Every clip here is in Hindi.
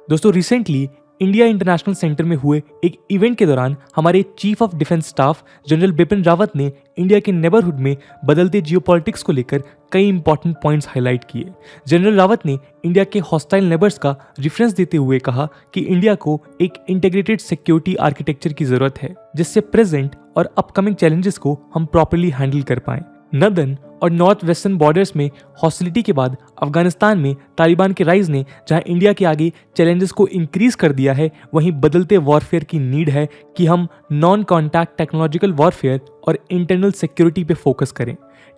दोस्तों रिसेंटली इंडिया इंटरनेशनल सेंटर में हुए एक इवेंट के दौरान हमारे chief of defence staff general Bipin Rawat ने इंडिया के नेबरहुड में बदलते जियोपॉलिटिक्स को लेकर कई इंपॉर्टेंट पॉइंट्स हाईलाइट किए। जनरल रावत ने इंडिया के हॉस्टाइल नेबर्स का रेफरेंस देते हुए कहा कि इंडिया को एक इंटीग्रेटेड सिक्योरिटी आर्किटेक्चर की जरूरत है जिससे प्रेजेंट और अपकमिंग चैलेंजेस को हम प्रॉपर्ली हैंडल कर पाएं। नॉर्दर्न और नॉर्थ वेस्टर्न बॉर्डर्स में हॉस्टिलिटी के बाद अफगानिस्तान में तालिबान के राइज ने जहां इंडिया के आगे चैलेंजेस को इंक्रीज कर दिया है, वहीं बदलते वॉरफेयर की नीड है कि हम नॉन कॉन्टैक्ट टेक्नोलॉजिकल वॉरफेयर और इंटरनल सिक्योरिटी पे फोकस करें।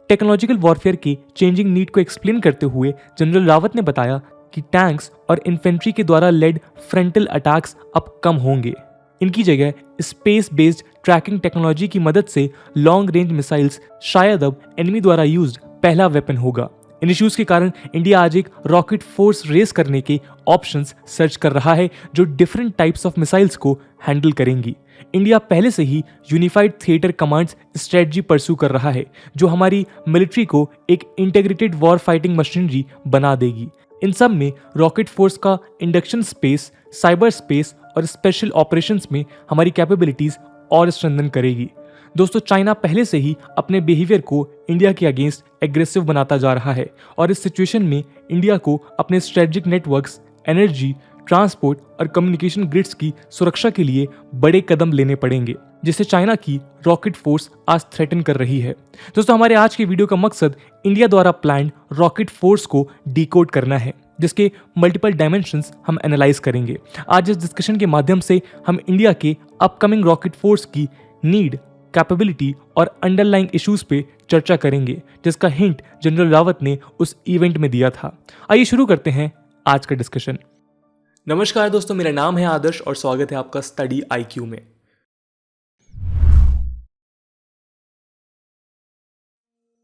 टेक्नोलॉजिकल वॉरफेयर की चेंजिंग नीड को एक्सप्लेन करते हुए जनरल रावत ने बताया कि टैंक्स और इन्फेंट्री के द्वारा लेड फ्रंटल अटैक्स अब कम होंगे। इनकी जगह स्पेस बेस्ड ट्रैकिंग टेक्नोलॉजी की मदद से लॉन्ग रेंज मिसाइल्स शायद अब एनिमी द्वारा यूज्ड पहला वेपन होगा। इन इश्यूज के कारण इंडिया आज एक रॉकेट फोर्स रेस करने के ऑप्शंस सर्च कर रहा है जो डिफरेंट टाइप्स ऑफ मिसाइल्स को हैंडल करेंगी। इंडिया पहले से ही unified theatre commands strategy pursue कर रहा है जो हमारी मिलिट्री को एक इंटीग्रेटेड वॉर फाइटिंग मशीनरी बना देगी। इन सब में रॉकेट फोर्स का इंडक्शन स्पेस, साइबर स्पेस और स्पेशल ऑपरेशंस में हमारी कैपेबिलिटीज और स्ट्रेंथन करेगी। दोस्तों चाइना पहले से ही अपने बिहेवियर को इंडिया के अगेंस्ट एग्रेसिव बनाता जा रहा है और इस सिचुएशन में इंडिया को अपने स्ट्रेटेजिक नेटवर्क्स, एनर्जी, ट्रांसपोर्ट और कम्युनिकेशन ग्रिड्स की सुरक्षा के लिए बड़े कदम लेने पड़ेंगे जिससे चाइना की रॉकेट फोर्स आज थ्रेटन कर रही है। दोस्तों हमारे आज के वीडियो का मकसद इंडिया द्वारा प्लान्ड रॉकेट फोर्स को डिकोड करना है जिसके मल्टीपल डायमेंशंस हम एनालाइज करेंगे। आज इस डिस्कशन के माध्यम से हम इंडिया के अपकमिंग रॉकेट फोर्स की नीड, कैपेबिलिटी और अंडरलाइंग इश्यूज पे चर्चा करेंगे जिसका हिंट जनरल रावत ने उस इवेंट में दिया था। आइए शुरू करते हैं आज का डिस्कशन। नमस्कार दोस्तों, मेरा नाम है आदर्श और स्वागत है आपका स्टडी आईक्यू में।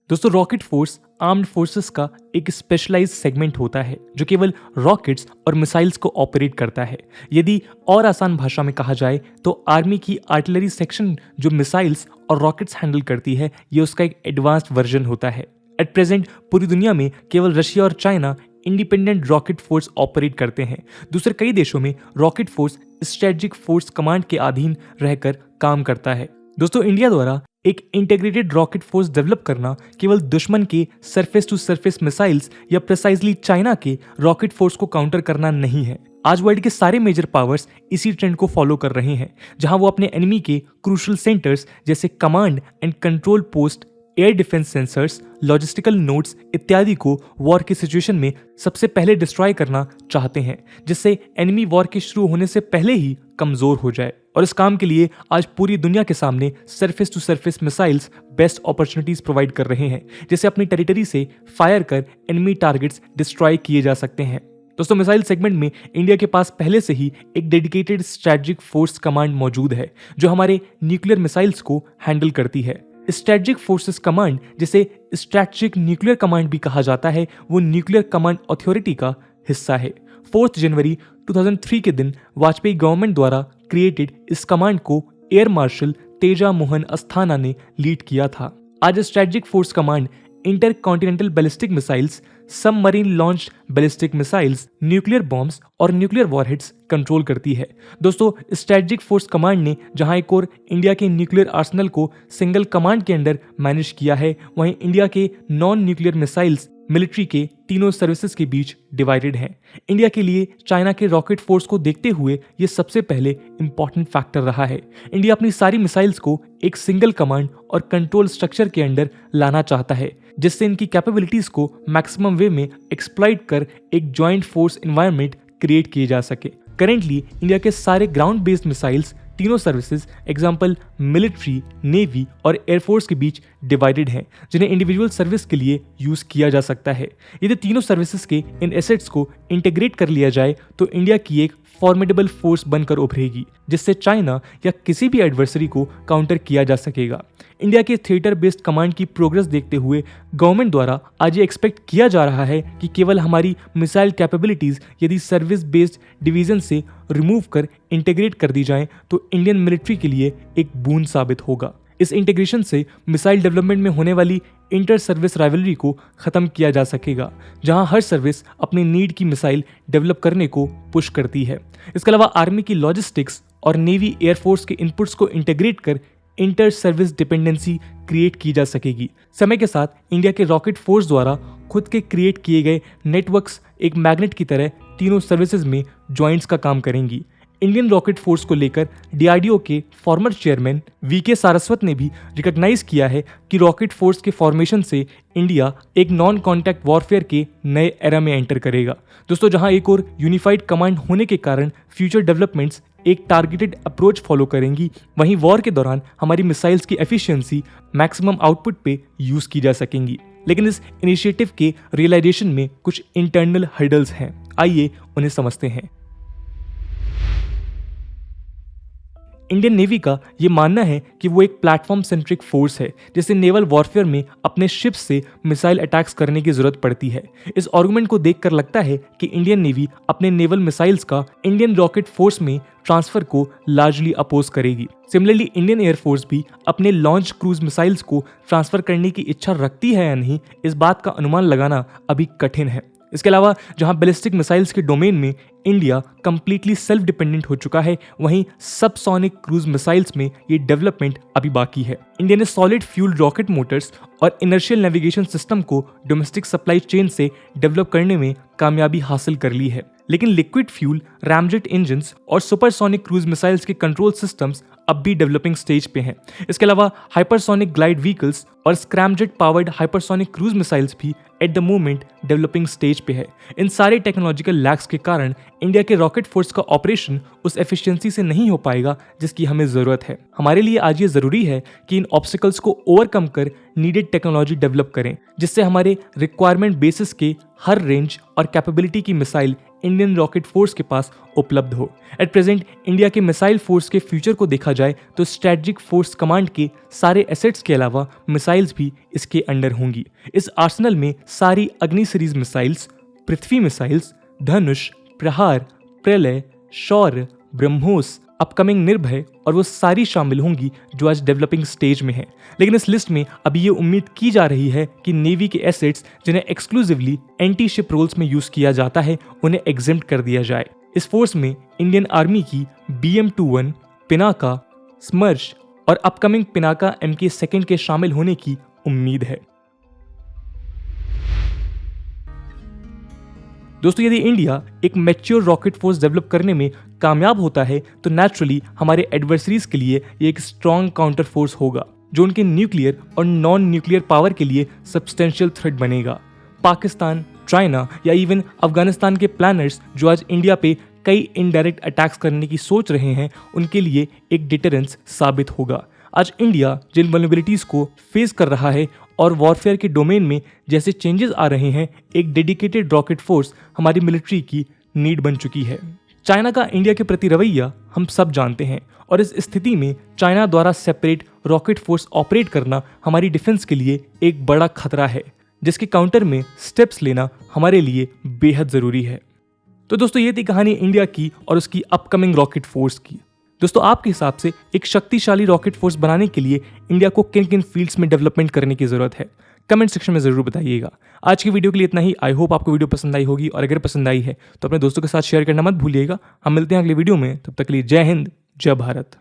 दोस्तों रॉकेट फोर्स आर्म्ड फोर्सेस का एक स्पेशलाइज्ड सेगमेंट होता है जो केवल रॉकेट्स और मिसाइल्स को ऑपरेट करता है। यदि और आसान भाषा में कहा जाए तो आर्मी की आर्टिलरी सेक्शन जो मिसाइल्स और रॉकेट्स हैंडल करती है, ये उसका एक एडवांस्ड वर्जन होता है। एट प्रेजेंट पूरी दुनिया में केवल रशिया और China independent rocket force operate करते हैं। दूसरे कई देशों में rocket force strategic force command के अधीन रहकर काम करता है। दोस्तों इंडिया द्वारा एक इंटीग्रेटेड रॉकेट फोर्स डेवलप करना केवल दुश्मन के सरफेस टू सरफेस मिसाइल्स या प्रिसाइजली चाइना के रॉकेट फोर्स को काउंटर करना नहीं है। आज वर्ल्ड के सारे मेजर पावर्स इसी ट्रेंड को फॉलो कर रहे हैं जहां वो अपने एनिमी के क्रूशियल सेंटर्स जैसे command and control post, air defence sensors, logistical nodes इत्यादि को वॉर की सिचुएशन में सबसे पहले डिस्ट्रॉय करना चाहते हैं जिससे एनिमी वॉर के शुरू होने से पहले ही कमजोर हो जाए। और इस काम के लिए आज पूरी दुनिया के सामने surface to surface missiles best opportunities provide कर रहे हैं जिससे अपनी टेरिटरी से फायर कर एनिमी टारगेट्स डिस्ट्रॉय किए जा सकते हैं। दोस्तों मिसाइल सेगमेंट में इंडिया के पास पहले से ही एक डेडिकेटेड स्ट्रेटेजिक फोर्स कमांड मौजूद है जो हमारे न्यूक्लियर मिसाइल्स को हैंडल करती है। स्ट्रेटेजिक फोर्सेस कमांड, जिसे स्ट्रेटेजिक न्यूक्लियर कमांड भी कहा जाता है, वो न्यूक्लियर कमांड अथॉरिटी का हिस्सा है। 4 जनवरी 2003 के दिन वाजपेयी गवर्नमेंट द्वारा क्रिएटेड इस कमांड को एयर मार्शल तेजा मोहन अस्थाना ने लीड किया था। आज strategic force command inter continental ballistic missiles, submarine launched ballistic missiles, nuclear bombs और न्यूक्लियर वॉरहेड्स कंट्रोल करती है। दोस्तों स्ट्रेटेजिक फोर्स कमांड ने जहां एक और इंडिया के न्यूक्लियर आर्सेनल को सिंगल कमांड के अंडर मैनेज किया है, वहीं इंडिया के नॉन न्यूक्लियर मिसाइल्स मिलिट्री के तीनों सर्विसेज के बीच डिवाइडेड हैं। इंडिया के लिए चाइना के रॉकेट फोर्स को देखते हुए ये सबसे पहले इंपॉर्टेंट फैक्टर रहा है। इंडिया अपनी सारी मिसाइल्स को एक सिंगल कमांड और कंट्रोल स्ट्रक्चर के अंडर लाना चाहता है जिससे इनकी कैपेबिलिटीज को मैक्सिमम वे में एक्सप्लॉइट कर एक जॉइंट फोर्स एनवायरनमेंट क्रिएट किए जा सके। करेंटली इंडिया के सारे ग्राउंड बेस्ड मिसाइल्स तीनों सर्विसेज एग्जांपल मिलिट्री, नेवी और एयरफोर्स के बीच डिवाइडेड हैं जिन्हें इंडिविजुअल सर्विस के लिए यूज किया जा सकता है। यदि तीनों सर्विसेज के इन एसेट्स को इंटीग्रेट कर लिया जाए तो इंडिया की एक फॉर्मिडेबल फोर्स बनकर उभरेगी जिससे चाइना या किसी भी एडवर्सरी को काउंटर किया जा सकेगा। इंडिया के थिएटर बेस्ड कमांड की प्रोग्रेस देखते हुए गवर्नमेंट द्वारा आज ये एक्सपेक्ट किया जा रहा है कि केवल हमारी मिसाइल कैपेबिलिटीज यदि सर्विस बेस्ड डिवीजन से रिमूव कर इंटीग्रेट कर दी जाएं तो इंडियन मिलिट्री के लिए एक बून साबित होगा। इस इंटीग्रेशन से मिसाइल डेवलपमेंट में होने वाली इंटर सर्विस राइवलरी को खत्म किया जा सकेगा, जहां हर सर्विस अपनी नीड की मिसाइल डेवलप करने को पुश करती है। इसके अलावा आर्मी की लॉजिस्टिक्स और नेवी एयरफोर्स के इनपुट्स को इंटीग्रेट कर इंटर सर्विस डिपेंडेंसी क्रिएट की जा सकेगी। समय के साथ इंडिया के रॉकेट फोर्स द्वारा खुद के क्रिएट किए गए नेटवर्क्स एक मैग्नेट की तरह तीनों सर्विसेज में जॉइंट्स का काम करेंगी। इंडियन रॉकेट फोर्स को लेकर डीआरडीओ के फॉर्मर चेयरमैन वीके सारस्वत ने भी रिकॉग्नाइज किया है कि रॉकेट फोर्स के फॉर्मेशन से इंडिया एक नॉन कॉन्टैक्ट वॉरफेयर के नए एरा में एंटर करेगा। दोस्तों, जहां एक और यूनिफाइड कमांड होने के कारण फ्यूचर डेवलपमेंट्स एक टारगेटेड अप्रोच फॉलो करेंगी, वहीं वॉर के दौरान हमारी मिसाइल्स की एफिशिएंसी मैक्सिमम आउटपुट पे यूज की जा सकेंगी। लेकिन इस इनिशिएटिव के रियलाइजेशन में कुछ इंटरनल हर्डल्स हैं, आइए उन्हें समझते हैं। इंडियन नेवी का ये मानना है कि वो एक प्लेटफॉर्म सेंट्रिक फोर्स है, जिसे नेवल वॉरफेयर में अपने शिप्स से मिसाइल अटैक्स करने की जरूरत पड़ती है। इस आर्गुमेंट को देखकर लगता है कि इंडियन नेवी अपने नेवल मिसाइल्स का इंडियन रॉकेट फोर्स में ट्रांसफर को लार्जली अपोज करेगी। सिमिलरली इंडियन एयरफोर्स भी अपने लॉन्च क्रूज मिसाइल्स को ट्रांसफर करने की इच्छा रखती है या नहीं, इस बात का अनुमान लगाना अभी कठिन है। इसके अलावा जहां बैलिस्टिक मिसाइल्स के डोमेन में इंडिया कंप्लीटली सेल्फ डिपेंडेंट हो चुका है, वहीं सबसोनिक क्रूज मिसाइल्स में ये डेवलपमेंट अभी बाकी है। इंडिया ने सॉलिड फ्यूल रॉकेट मोटर्स और इनर्शियल नेविगेशन सिस्टम को डोमेस्टिक सप्लाई चेन से डेवलप करने में कामयाबी हासिल कर ली है, लेकिन लिक्विड फ्यूल, रैमजेट इंजन्स और सुपरसोनिक क्रूज मिसाइल्स के कंट्रोल सिस्टम्स अब भी डेवलपिंग स्टेज पे हैं। इसके अलावा हाइपरसोनिक ग्लाइड व्हीकल्स और scramjet powered hypersonic cruise missiles भी at the moment developing stage पे है। इन सारे टेक्नोलॉजिकल लैग्स के कारण इंडिया के रॉकेट फोर्स का ऑपरेशन उस एफिशिएंसी से नहीं हो पाएगा जिसकी हमें जरूरत है। हमारे लिए आज ये जरूरी है कि इन ऑब्स्टिकल्स को ओवरकम कर नीडेड टेक्नोलॉजी डेवलप करें, जिससे हमारे रिक्वायरमेंट बेसिस के हर रेंज और कैपेबिलिटी की मिसाइल इंडियन रॉकेट फोर्स के पास उपलब्ध हो। एट प्रेजेंट इंडिया के मिसाइल फोर्स के फ्यूचर को देखा जाए तो स्ट्रेटेजिक फोर्स कमांड के सारे एसेट्स के अलावा मिसाइल्स भी इसके अंडर होंगी। इस आर्सेनल में सारी अग्नि सीरीज मिसाइल्स, पृथ्वी मिसाइल्स, धनुष, प्रहार, प्रलय, शौर्य, ब्रह्मोस, अपकमिंग निर्भय और वो सारी शामिल होंगी जो आज डेवलपिंग स्टेज में है। लेकिन इस लिस्ट में अभी ये उम्मीद की जा रही है कि नेवी के एसेट्स जिन्हें एक्सक्लूसिवली एंटी शिप रोल्स में यूज किया जाता है, उन्हें एग्जेम्प्ट कर दिया जाए। इस फोर्स में इंडियन आर्मी की BM-21, पिनाका, स्मर्श और अपकमिंग पिनाका MK-2 के शामिल होने की उम्मीद है। दोस्तों, यदि इंडिया एक मैच्योर रॉकेट फोर्स डेवलप करने में कामयाब होता है तो नेचुरली हमारे एडवर्सरीज के लिए ये एक स्ट्रॉन्ग काउंटर फोर्स होगा, जो उनके न्यूक्लियर और नॉन न्यूक्लियर पावर के लिए सब्सटेंशियल थ्रेट बनेगा। पाकिस्तान, चाइना या इवन अफगानिस्तान के प्लानर्स जो आज इंडिया पे कई इनडायरेक्ट अटैक्स करने की सोच रहे हैं, उनके लिए एक डिटरेंस साबित होगा। आज इंडिया जिन वल्नरेबिलिटीज को फेस कर रहा है और वॉरफेयर के डोमेन में जैसे चेंजेस आ रहे हैं, एक डेडिकेटेड रॉकेट फोर्स हमारी मिलिट्री की नीड बन चुकी है। चाइना का इंडिया के प्रति रवैया हम सब जानते हैं और इस स्थिति में चाइना द्वारा सेपरेट रॉकेट फोर्स ऑपरेट करना हमारी डिफेंस के लिए एक बड़ा खतरा है, जिसके काउंटर में स्टेप्स लेना हमारे लिए बेहद जरूरी है। तो दोस्तों, ये थी कहानी इंडिया की और उसकी अपकमिंग रॉकेट फोर्स की। दोस्तों, आपके हिसाब से एक शक्तिशाली रॉकेट फोर्स बनाने के लिए इंडिया को किन किन फील्ड्स में डेवलपमेंट करने की जरूरत है, कमेंट सेक्शन में जरूर बताइएगा। आज की वीडियो के लिए इतना ही। आई होप आपको वीडियो पसंद आई होगी और अगर पसंद आई है तो अपने दोस्तों के साथ शेयर करना मत भूलिएगा। हम मिलते हैं अगले वीडियो में, तब तक के लिए जय हिंद, जय भारत।